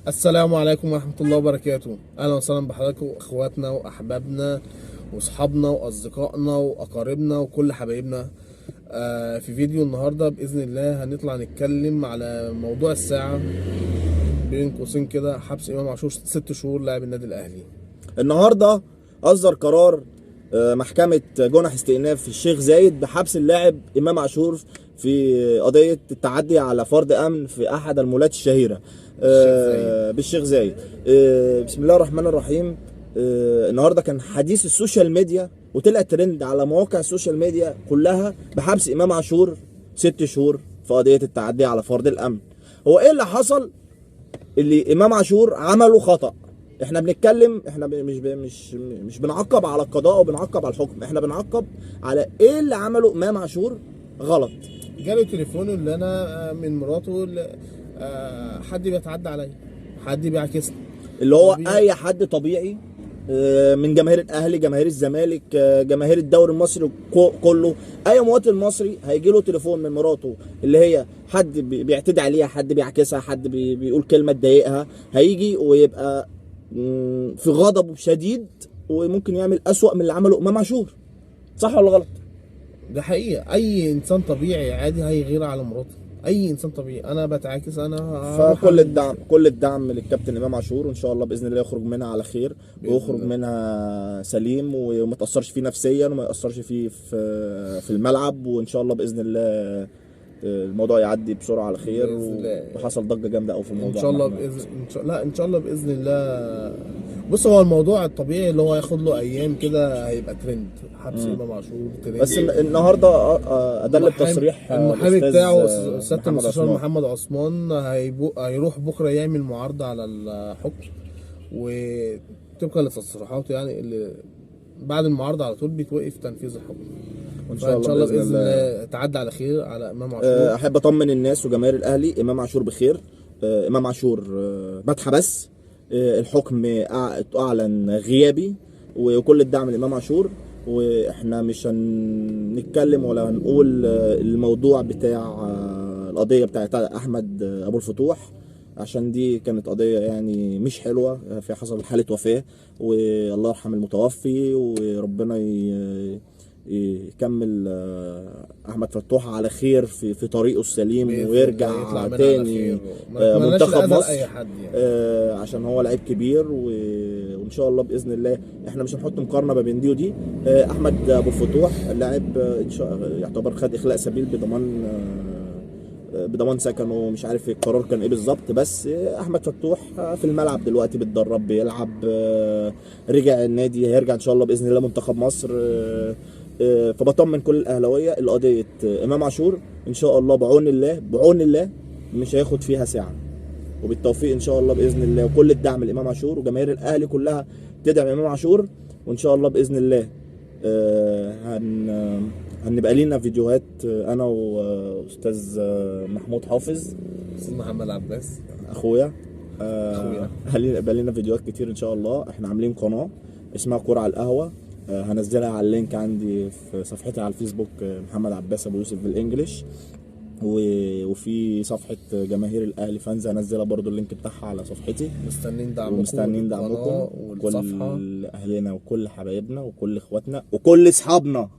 السلام عليكم ورحمة الله وبركاته. أهلا وسهلا بحضراتكم إخواتنا وأحبابنا وأصحابنا وأصدقائنا وأقاربنا وكل حبايبنا. في فيديو النهاردة بإذن الله هنطلع نتكلم على موضوع الساعة، بين قوسين كده، حبس إمام عاشور 6 شهور لاعب النادي الأهلي. النهارده أصدر قرار محكمة جنح استئناف الشيخ زايد بحبس اللاعب إمام عاشور في قضية التعدي على فرد أمن في أحد المولات الشهيرة بالشيخ زايد. بسم الله الرحمن الرحيم. النهارده كان حديث السوشيال ميديا وطلع ترند على مواقع السوشيال ميديا كلها بحبس إمام عاشور 6 شهور في قضية التعدي على فرد الأمن. هو إيه اللي حصل؟ اللي إمام عاشور عمله خطأ. احنا بنتكلم، احنا مش بنعقب على القضاء وبنعقب على الحكم، احنا بنعقب على ايه اللي عمله امام عاشور غلط. جاله تليفون اللي انا من مراته حد بيتعدى عليا، حد بيعكسني، اللي هو اي حد طبيعي من جماهير الاهلي، جماهير الزمالك، جماهير الدوري المصري كله، اي مواطن مصري هيجي له تليفون من مراته اللي هي حد بيعتدي عليها، حد بيعكسها، حد بيقول كلمه تضايقها، هيجي ويبقى في غضب شديد وممكن يعمل أسوأ من اللي عمله امام عاشور. صح ولا غلط؟ ده حقيقة. اي انسان طبيعي عادي هيغير على مراته، اي انسان طبيعي. انا بتعاكس، انا فكل الدعم، كل الدعم للكابتن امام عاشور، وان شاء الله باذن الله يخرج منها على خير ويخرج منها سليم وما تاثرش فيه نفسيا وما ياثرش فيه في الملعب، وان شاء الله باذن الله الموضوع يعدي بسرعه على خير. وحصل ضجه جامده قوي في الموضوع. ان شاء الله ان شاء الله باذن الله. بص، هو الموضوع الطبيعي اللي هو ياخد له ايام كده هيبقى ترند، حبس امام عاشور ترند. بس النهارده ادل بتصريح المحامي بتاعه سياده المستشار محمد عثمان هيروح بكره يعمل معارضه على الحكم، وطبقا لتصريحاته يعني اللي بعد المعارضه على طول بيتوقف تنفيذ الحكم. وان شاء الله باذن الله تعدي على خير على امام عاشور. احب اطمن الناس وجماهير الاهلي، امام عاشور بخير. امام عاشور ما اتحبس، الحكم اعلن غيابي، وكل الدعم لامام عاشور. واحنا مش هنتكلم ولا هنقول الموضوع بتاع القضيه بتاعت احمد ابو الفتوح، عشان دي كانت قضيه يعني مش حلوه، في حصل حاله وفاه، والله يرحم المتوفي وربنا يكمل احمد فتوح على خير في طريقه السليم ويرجع تاني منتخب مصر يعني. عشان هو لعيب كبير، وان شاء الله باذن الله احنا مش هنحط مقارنه ما بين دي ودي. احمد ابو الفتوح اللاعب ان شاء الله يعتبر خد اخلاء سبيل بضمان سكن، ومش عارف القرار كان ايه بالظبط، بس احمد فتوح في الملعب دلوقتي بيتدرب بيلعب، رجع النادي، هيرجع ان شاء الله باذن الله منتخب مصر. فبطمن كل الاهلاويه القضيه امام عاشور ان شاء الله بعون الله مش هياخد فيها ساعه، وبالتوفيق ان شاء الله باذن الله، وكل الدعم لامام عاشور وجماهير الاهلي كلها تدعم امام عاشور. وان شاء الله باذن الله هنبقى لينا فيديوهات انا واستاذ محمود حافظ، استاذ محمد عباس اخويا. هيبقى لينا فيديوهات كتير ان شاء الله. احنا عاملين قناه اسمها كوره على القهوه، هنزلها على اللينك عندي في صفحتي على الفيسبوك، محمد عباس ابو يوسف بالانجلش، وفي صفحه جماهير الاهلي فانز هنزلها برضو اللينك بتاعها على صفحتي. مستنيين دعمكم كل اهلنا وكل حبايبنا وكل اخواتنا وكل اصحابنا.